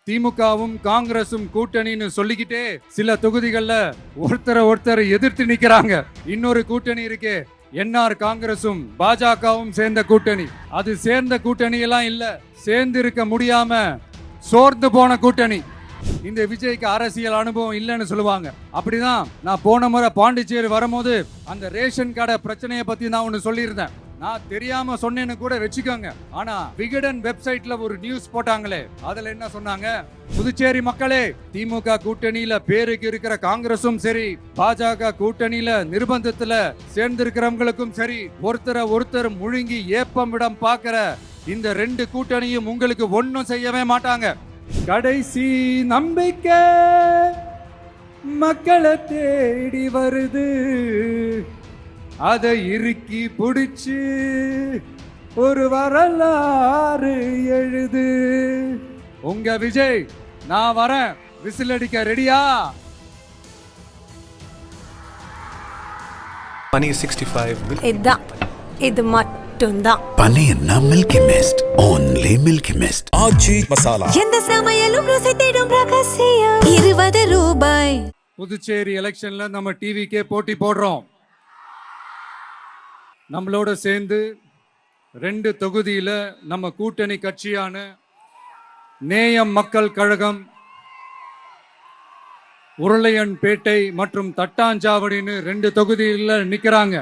திமுகவும் காங்கிரசும் கூட்டணின்னு சொல்லிக்கிட்டே சில தொகுதிகள்ல ஒருத்தரை எதிர்த்து நிக்கிறாங்க. இன்னொரு கூட்டணி இருக்கே, என்ஆர் காங்கிரசும் பாஜகவும் சேர்ந்த கூட்டணி. அது சேர்ந்த கூட்டணி எல்லாம் இல்ல, சேர்ந்து இருக்க முடியாம சோர்ந்து போன கூட்டணி. இந்த விஜய்க்கு அரசியல் அனுபவம் இல்லைன்னு சொல்லுவாங்க. அப்படிதான் நான் போன முறை பாண்டிச்சேரி வரும்போது அந்த ரேஷன் கடை பிரச்சனையை பத்தி நான் ஒன்னு சொல்லியிருந்தேன். நான் தெரியாம சொன்னேன்னு கூட வச்சுக்கோங்க. ஆனா விகடன் வெப்சைட்ல ஒரு நியூஸ் போட்டாங்களே, அதுல என்ன சொன்னாங்க? புதுச்சேரி மக்களே, திமுக கூட்டணியில பேருக்கு இருக்கிற காங்கிரசும் சரி, பாஜக கூட்டணியில நிர்பந்தத்துல சேர்ந்திருக்கிறவங்களுக்கும் சரி, ஒருத்தர் முழுங்கி ஏப்பமிடம் பாக்குற இந்த ரெண்டு கூட்டணியும் உங்களுக்கு ஒன்னும் செய்யவே மாட்டாங்க. கடைசி நம்பிக்கை மக்களை தேடி வருது, அதை இறுக்கி பிடிச்சு ஒரு வரலாறு எழுது. உங்க விஜய், நான் வரேன், விசில் அடிக்க ரெடியா? Pani 65 இதான், இது மட்டும்தான். பனியன்னா Milky Mist, only Milky Mist. Aachi Masala. எந்த சமையலும் ருசி தேடும் ரகசியம் 20 ரூபாய். புதுச்சேரி எலெக்ஷன்ல நம்ம டிவிக்கே போட்டி போடுறோம். நம்மளோட சேர்ந்து 2 தொகுதியில நம்ம கூட்டணி கட்சியான நேயம் மக்கள் கழகம், உருளையன்பேட்டை மற்றும் தட்டாஞ்சாவடின்னு 2 தொகுதியில் நிற்கிறாங்க.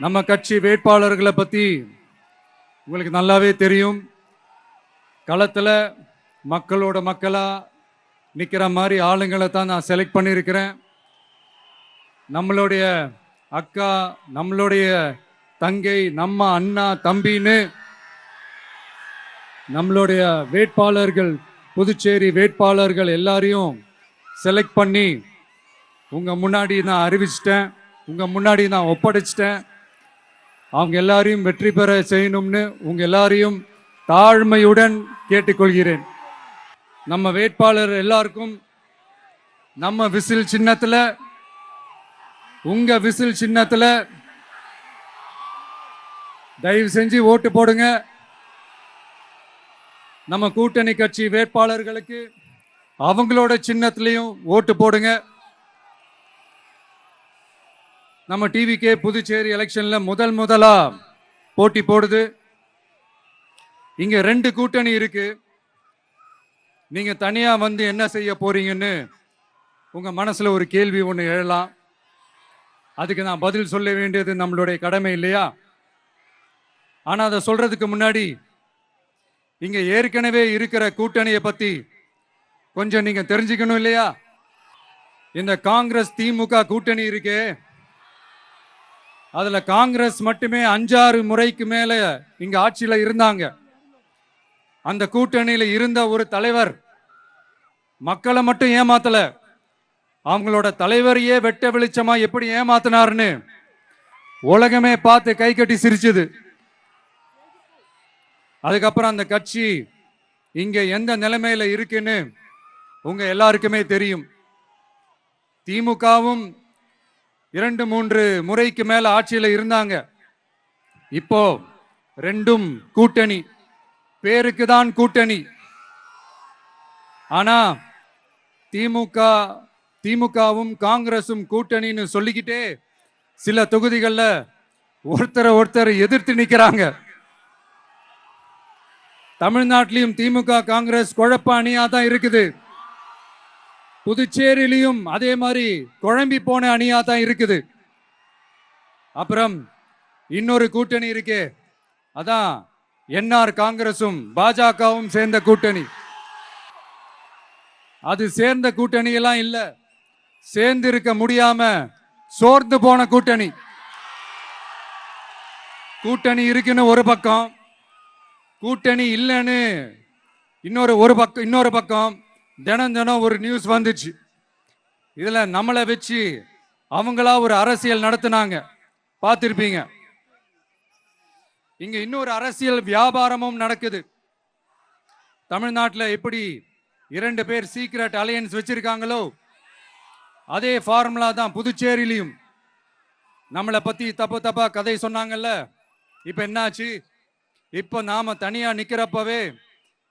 நம்ம கட்சி வேட்பாளர்களை பற்றி உங்களுக்கு நல்லாவே தெரியும். களத்தில் மக்களோட மக்களாக நிற்கிற மாதிரி ஆளுங்களை தான் நான் செலக்ட் பண்ணியிருக்கிறேன். நம்மளுடைய அக்கா, நம்மளுடைய தங்கை, நம்ம அண்ணா தம்பின்னு நம்மளுடைய வேட்பாளர்கள், புதுச்சேரி வேட்பாளர்கள் எல்லாரையும் செலக்ட் பண்ணி உங்க முன்னாடி நான் அறிவிச்சிட்டேன், உங்க முன்னாடி நான் ஒப்படைச்சிட்டேன். அவங்க எல்லாரையும் வெற்றி பெற செய்யணும்னு உங்க எல்லாரையும் தாழ்மையுடன் கேட்டுக்கொள்கிறேன். நம்ம வேட்பாளர் எல்லாருக்கும் நம்ம விசில் சின்னத்தில், உங்க விசில் சின்னத்துல தயவு செஞ்சு ஓட்டு போடுங்க. நம்ம கூட்டணி கட்சி வேட்பாளர்களுக்கு அவங்களோட சின்னத்திலையும் ஓட்டு போடுங்க. நம்ம டிவிக்கே புதுச்சேரி எலெக்ஷன்ல முதலா போட்டி போடுது. இங்க 2 கூட்டணி இருக்கு. நீங்க தனியா வந்து என்ன செய்ய போறீங்கன்னு உங்க மனசுல ஒரு கேள்வி ஒன்று எழலாம். அதுக்கு நான் பதில் சொல்ல வேண்டியது நம்மளுடைய கடமை இல்லையா? ஆனா அதை சொல்றதுக்கு முன்னாடி இங்க ஏற்கனவே இருக்கிற கூட்டணியை பத்தி கொஞ்சம் நீங்க தெரிஞ்சுக்கணும் இல்லையா? இந்த காங்கிரஸ் திமுக கூட்டணி இருக்கே, அதுல காங்கிரஸ் மட்டுமே 5-6 முறைக்கு மேல இங்க ஆட்சியில இருந்தாங்க. அந்த கூட்டணியில இருந்த ஒரு தலைவர் மக்களை மட்டும் ஏமாத்தல, அவங்களோட தலைவரையே வெட்ட வெளிச்சமா எப்படி ஏமாத்தினார்னு உலகமே பார்த்து கை கட்டி சிரிச்சது. அதுக்கப்புறம் அந்த கட்சி இங்க எந்த நிலைமையில இருக்குன்னு உங்க எல்லாருக்குமே தெரியும். திமுகவும் 2-3 முறைக்கு மேல ஆட்சியில இருந்தாங்க. இப்போ 2ம் கூட்டணி, பேருக்கு தான் கூட்டணி. ஆனா திமுகவும் காங்கிரசும் கூட்டணின்னு சொல்லிக்கிட்டே சில தொகுதிகள்ல ஒருத்தரை எதிர்த்து நிக்கிறாங்க. தமிழ்நாட்டிலையும் திமுக காங்கிரஸ் குழப்ப அணியா தான் இருக்குது. புதுச்சேரியிலையும் அதே மாதிரி குழம்பி போன அணியா தான் இருக்குது. அப்புறம் இன்னொரு கூட்டணி இருக்கே, அதான் என்ஆர் காங்கிரசும் பாஜகவும் சேர்ந்த கூட்டணி. அது சேர்ந்த கூட்டணி எல்லாம் இல்ல, சேர்ந்து இருக்க முடியாம சோர்ந்து போன கூட்டணி. கூட்டணி இருக்குன்னு ஒரு பக்கம், கூட்டணி இல்லைன்னு இன்னொரு பக்கம் தினம் ஒரு நியூஸ் வந்துச்சு. இதுல நம்மளை வச்சு அவங்களா ஒரு அரசியல் நடத்தினாங்க, பார்த்திருப்பீங்க. இங்க இன்னொரு அரசியல் வியாபாரமும் நடக்குது. தமிழ்நாட்டில் எப்படி 2 பேர் சீக்ரெட் அலையன்ஸ் வச்சிருக்காங்களோ, அதே ஃபார்முலா தான் புதுச்சேரியிலையும். நம்மளை பத்தி தப்பா கதை சொன்னாங்கல்ல, இப்ப என்னாச்சு? இப்ப நாம தனியா நிக்கிறப்பவே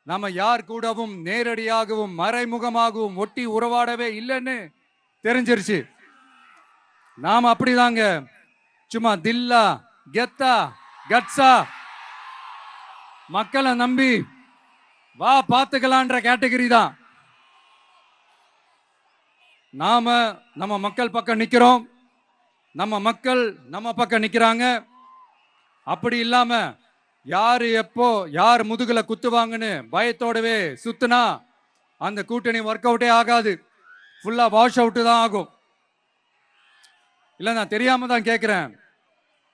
நம்ம யார் கூடவும் நேரடியாகவும் மறைமுகமாகவும் ஒட்டி உறவாடவே இல்லைன்னு தெரிஞ்சிருச்சு. நாம அப்படிதாங்க, சும்மா தில்லா கெத்தா கட்ஸா மக்களை நம்பி வா பார்த்துக்கலான்ற கேட்டகரி தான். நாம நம்ம மக்கள் பக்கம் நிக்கிறோம், நம்ம மக்கள் நம்ம பக்கம் நிக்கிறாங்க. அப்படி இல்லாம யாரு எப்போ யார் முதுகுல குத்துவாங்கன்னு பயத்தோடவே சுத்துனா அந்த கூட்டணி ஒர்க் அவுட்டே ஆகாது, ஃபுல்லா வாஷ் அவுட் தான் ஆகும். இல்ல நான் தெரியாம தான் கேட்கிறேன்,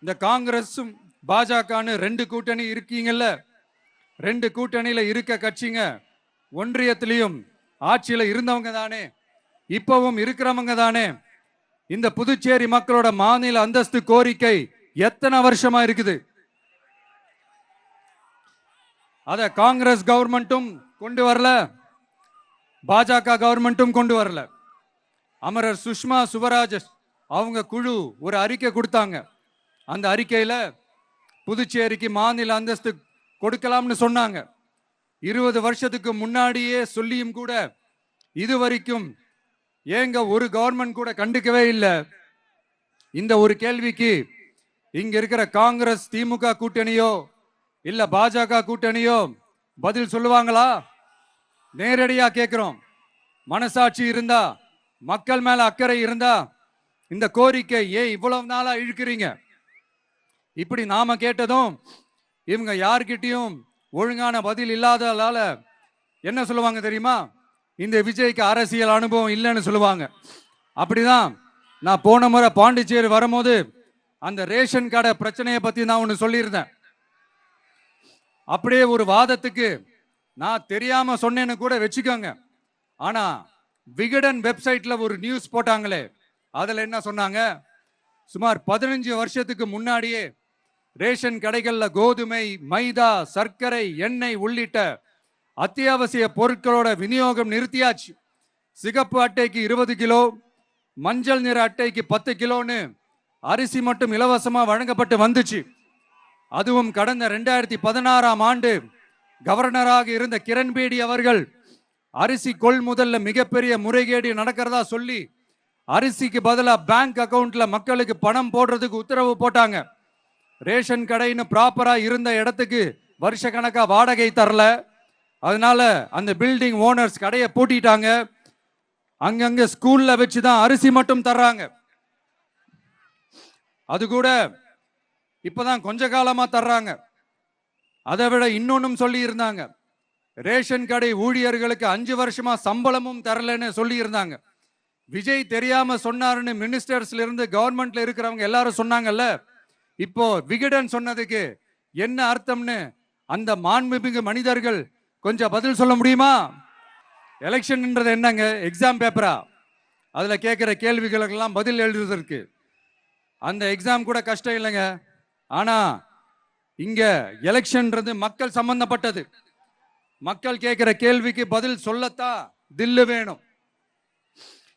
இந்த காங்கிரஸும் பாஜகன்னு 2 கூட்டணி இருக்கீங்கல்ல, 2 கூட்டணியில இருக்க கட்சிங்க ஒன்றியத்திலையும் ஆட்சியில இருந்தவங்க தானே, இப்பவும் இருக்கிறவங்க தானே. இந்த புதுச்சேரி மக்களோட மாநில அந்தஸ்து கோரிக்கை எத்தனை வருஷமா இருக்குது? அத காங்கிரஸ் கவர்மெண்ட்டும் கொண்டு வரல, பாஜக கவர்மெண்ட்டும் கொண்டு வரல. அமரர் சுஷ்மா சுவராஜ் அவங்க குழு ஒரு அறிக்கை கொடுத்தாங்க. அந்த அறிக்கையில புதுச்சேரிக்கு மாநில அந்தஸ்து கொடுக்கலாம்னு சொன்னாங்க. 20 வருஷத்துக்கு முன்னாடியே சொல்லியும் கூட இதுவரைக்கும் ஏங்க ஒரு கவர்மெண்ட் கூட கண்டுக்கவே இல்லை. இந்த ஒரு கேள்விக்கு இங்க இருக்கிற காங்கிரஸ் திமுக கூட்டணியோ இல்ல பாஜக கூட்டணியோ பதில் சொல்லுவாங்களா? நேரடியா கேட்கிறோம். மனசாட்சி இருந்தா, மக்கள் மேல அக்கறை இருந்தா இந்த கோரிக்கை ஏன் இவ்வளவு நாளா இழுக்கிறீங்க? இப்படி நாம கேட்டதும் இவங்க யார்கிட்டயும் ஒழுங்கான பதில் இல்லாததால என்ன சொல்லுவாங்க தெரியுமா? இந்த விஜய்க்கு அரசியல் அனுபவம் இல்லைன்னு சொல்லுவாங்க. அப்படிதான் நான் போன முறை பாண்டிச்சேரி வரும்போது அந்த ரேஷன் கடை பிரச்சனையை பத்தி நான் ஒன்று சொல்லியிருந்தேன். அப்படியே ஒரு வாதத்துக்கு நான் தெரியாம சொன்னேன்னு கூட வச்சுக்கோங்க. ஆனா விகடன் வெப்சைட்ல ஒரு நியூஸ் போட்டாங்களே, அதுல என்ன சொன்னாங்க? சுமார் 15 வருஷத்துக்கு முன்னாடியே ரேஷன் கடைகள்ல கோதுமை, மைதா, சர்க்கரை, எண்ணெய் உள்ளிட்ட அத்தியாவசிய பொருட்களோட விநியோகம் நிறுத்தியாச்சு. சிகப்பு அட்டைக்கு 20 கிலோ, மஞ்சள் நிற அட்டைக்கு 10 கிலோன்னு அரிசி மட்டும் இலவசமா வழங்கப்பட்டு வந்துச்சு. அதுவும் கடந்த 2016ஆம் ஆண்டு கவர்னராக இருந்த கிரண்பேடி அவர்கள் அரிசி கொள்முதல்ல மிகப்பெரிய முறைகேடு நடக்கிறதா சொல்லி அரிசிக்கு பதிலா பேங்க் அக்கவுண்ட்ல மக்களுக்கு பணம் போடுறதுக்கு உத்தரவு போட்டாங்க. ரேஷன் கடைன்னு ப்ராப்பரா இருந்த இடத்துக்கு வருஷ கணக்கா வாடகை தரல. அதனால அந்த பில்டிங் ஓனர்ஸ் கடையை பூட்டிட்டாங்க. அங்கங்க ஸ்கூல்ல வச்சுதான் அரிசி மட்டும் தர்றாங்க. அது கூட இப்பதான் கொஞ்ச காலமா தர்றாங்க. அதை விட இன்னொன்னும் சொல்லி இருந்தாங்க, ரேஷன் கடை ஊழியர்களுக்கு 5 வருஷமா சம்பளமும் தரலன்னு சொல்லி இருந்தாங்க. விஜய் தெரியாம சொன்னாருன்னு மினிஸ்டர்ஸ்ல இருந்து கவர்மெண்ட்ல இருக்கிறவங்க எல்லாரும் சொன்னாங்கல்ல. இப்போ விகடன் சொன்னதுக்கு என்ன அர்த்தம்னு அந்த மாண்புமிகு மனிதர்கள் கொஞ்சம் பதில் சொல்ல முடியுமா? எலெக்ஷன்ன்றது என்னங்க, எக்ஸாம் பேப்பரா? அதுல கேட்கிற கேள்விகளுக்கெல்லாம் பதில் எழுதுறதுக்கு அந்த எக்ஸாம் கூட கஷ்டம் இல்லைங்க. ஆனா இங்க எலெக்ஷன்ன்றது மக்கள் சம்பந்தப்பட்டது. மக்கள் கேட்கிற கேள்விக்கு பதில் சொல்லத்தான் தில்லு வேணும்.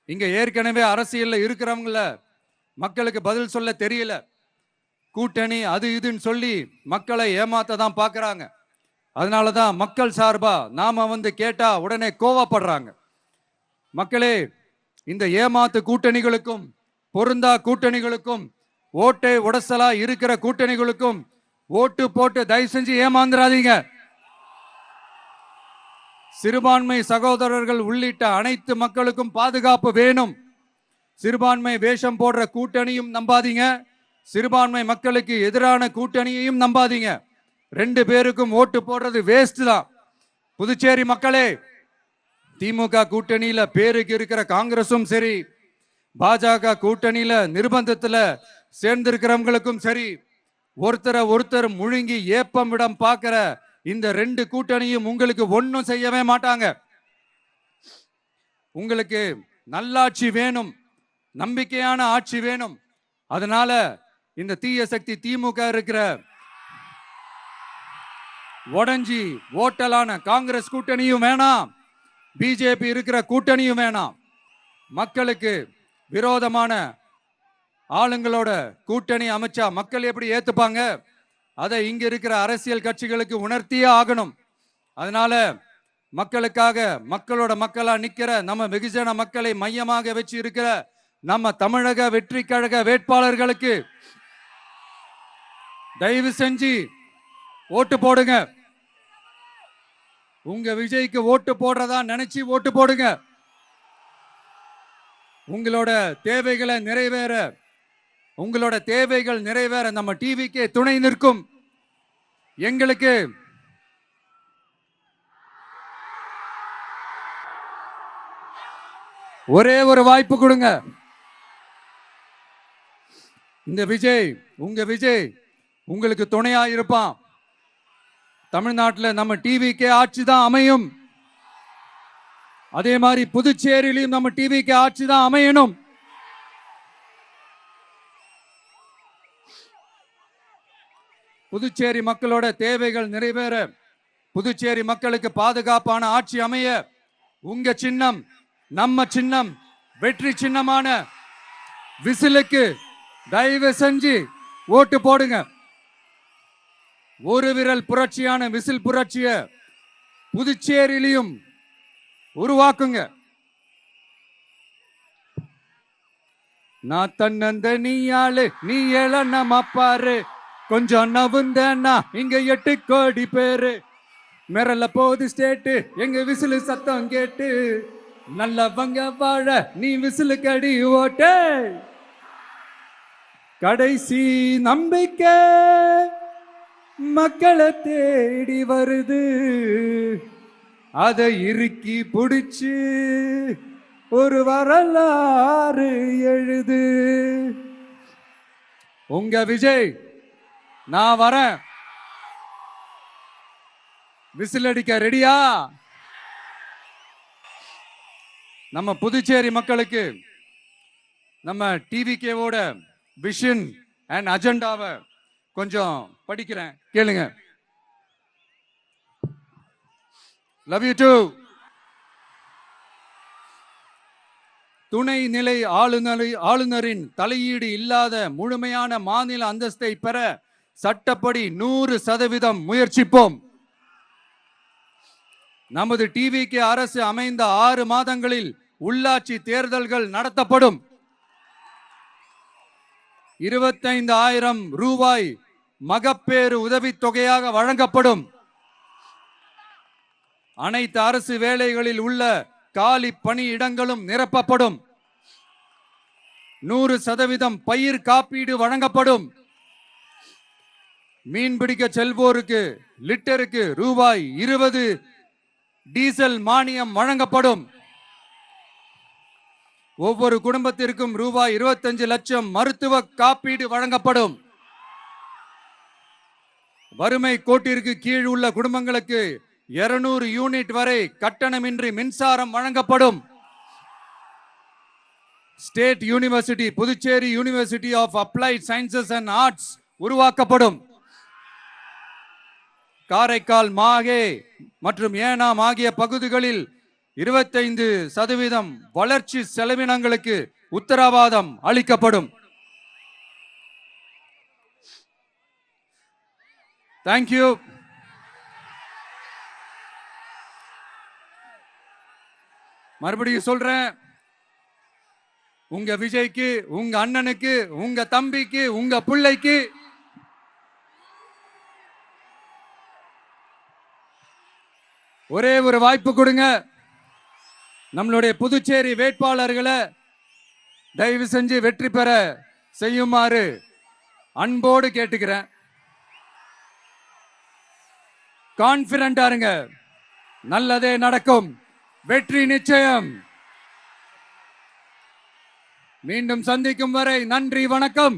இங்க ஏற்கனவே அரசியல்ல இருக்கிறவங்கள மக்களுக்கு பதில் சொல்ல தெரியல. கூட்டணி அது இதுன்னு சொல்லி மக்களை ஏமாத்த தான் பாக்குறாங்க. அதனாலதான் மக்கள் சார்பா நாம வந்து கேட்டா உடனே கோவப்படுறாங்க. மக்களே, இந்த ஏமாத்து கூட்டணிகளுக்கும் பொருந்தா கூட்டணிகளுக்கும் ஓட்டை உடசலா இருக்கிற கூட்டணிகளுக்கும் ஓட்டு போட்டு தயவு செஞ்சு ஏமாந்துடாதீங்க. சிறுபான்மை சகோதரர்கள் உள்ளிட்ட அனைத்து மக்களுக்கும் பாதுகாப்பு வேணும். சிறுபான்மை வேஷம் போடுற கூட்டணியும் நம்பாதீங்க, சிறுபான்மை மக்களுக்கு எதிரான கூட்டணியையும் நம்பாதீங்க. 2 பேருக்கும் ஓட்டு போடுறது வேஸ்ட் தான். புதுச்சேரி மக்களே, திமுக கூட்டணியில பேருக்கு இருக்கிற காங்கிரசும் சரி, பாஜக கூட்டணியில நிர்பந்தத்துல சேர்ந்திருக்கிறவங்களுக்கும் சரி, ஒருத்தர் முழுங்கி ஏப்பம் விடம் பார்க்கிற இந்த 2 கூட்டணியும் உங்களுக்கு ஒன்னும் செய்யவே மாட்டாங்க. உங்களுக்கு நல்லாட்சி வேணும், நம்பிக்கையான ஆட்சி வேணும். அதனால இந்த தீய சக்தி திமுக இருக்கிற உடஞ்சி ஓட்டலான காங்கிரஸ் கூட்டணியும் வேணாம், பிஜேபி இருக்கிற கூட்டணியும் வேணாம். மக்களுக்கு விரோதமான ஆளுங்களோட கூட்டணி அமைச்சா மக்கள் எப்படி ஏத்துப்பாங்க? அதை இங்க இருக்கிற அரசியல் கட்சிகளுக்கு உணர்த்தியே ஆகணும். அதனால மக்களுக்காக மக்களோட மக்களா நிக்கிற நம்ம வெகுஜன மக்களை மையமாக வச்சு இருக்கிற நம்ம தமிழக வெற்றி கழக வேட்பாளர்களுக்கு தயவு செஞ்சு ஓட்டு போடுங்க. உங்க விஜய்க்கு ஓட்டு போடுறதா நினைச்சு ஓட்டு போடுங்க. உங்களோட தேவைகளை நிறைவேற, உங்களோட தேவைகள் நிறைவேற நம்ம டிவிக்கு துணை நிற்கும். எங்களுக்கு ஒரே ஒரு வாய்ப்பு கொடுங்க. இந்த விஜய், உங்க விஜய் உங்களுக்கு துணையா இருப்பான். தமிழ்நாட்டில் நம்ம டிவிக்கு ஆட்சி தான் அமையும். அதே மாதிரி புதுச்சேரியிலும் நம்ம டிவிக்கு ஆட்சி தான் அமையணும். புதுச்சேரி மக்களோட தேவைகள் நிறைவேற, புதுச்சேரி மக்களுக்கு பாதுகாப்பான ஆட்சி அமைய உங்க சின்னம், நம்ம சின்னம், வெற்றி சின்னமான விசிலுக்கு தயவு செஞ்சு ஓட்டு போடுங்க. ஒரு விரல் புரட்சியான விசில் புரட்சிய புதுச்சேரியிலையும் உருவாக்குங்க. நான் தன்னந்த நீயாளு, நீ ஏழ நம்ம பாரு, கொஞ்சம் நவுந்தனா இங்க 8 கோடி பேரு, மிரல போது ஸ்டேட்டு எங்க விசிலு சத்தம் கேட்டு, நல்லவங்க வாழ நீ விசிலு கடி ஓட்டு. கடைசி நம்பிக்கை மக்களை தேடி வருது, அதை இறுக்கி பிடிச்சு ஒரு வரலாறு எழுது. உங்க விஜய் நான் வரேன். விசில் அடிக்க ரெடியா? நம்ம புதுச்சேரி மக்களுக்கு நம்ம டிவிகேவோட விஷன் அண்ட் அஜெண்டாவை கொஞ்சம் படிக்கிறேன், கேளுங்க. Love you too. துணை நிலை ஆளுநரின் தலையீடு இல்லாத முழுமையான மாநில அந்தஸ்தை பெற சட்டப்படி 100% முயற்சிப்போம். நமது டிவிக்கு அரசு அமைந்த 6 மாதங்களில் உள்ளாட்சி தேர்தல்கள் நடத்தப்படும். 25,000 ரூபாய் மகப்பேறு உதவித்தொகையாக வழங்கப்படும். அனைத்து அரசு வேலைகளில் உள்ள காலி பணியிடங்களும் நிரப்பப்படும். 100% பயிர் காப்பீடு வழங்கப்படும். மீன்பிடிக்க செல்வோருக்கு லிட்டருக்கு ரூபாய் 20 டீசல் மானியம் வழங்கப்படும். ஒவ்வொரு குடும்பத்திற்கும் ரூபாய் 25 லட்சம் மருத்துவ காப்பீடு வழங்கப்படும். வறுமை கோட்டிற்கு கீழ் உள்ள குடும்பங்களுக்கு 200 யூனிட் வரை கட்டணமின்றி மின்சாரம் வழங்கப்படும். State university, Puducherry university of applied sciences and arts உருவாக்கப்படும். காரைக்கால், மாஹே மற்றும் ஏனாம் ஆகிய பகுதிகளில் 25% வளர்ச்சி செலவினங்களுக்கு உத்தரவாதம் அளிக்கப்படும். தேங்க்யூ. மறுபடியும் சொல்றேன், உங்க விஜய்க்கு, உங்க அண்ணனுக்கு, உங்க தம்பிக்கு, உங்க பிள்ளைக்கு ஒரே ஒரு வாய்ப்பு கொடுங்க. நம்மளுடைய புதுச்சேரி வேட்பாளர்களை தயவு செஞ்சு வெற்றி பெற செய்யுமாறு அன்போடு கேட்டுக்கிறேன். கான்பிடண்டா இருங்க, நல்லதே நடக்கும், வெற்றி நிச்சயம். மீண்டும் சந்திக்கும் வரை நன்றி, வணக்கம்.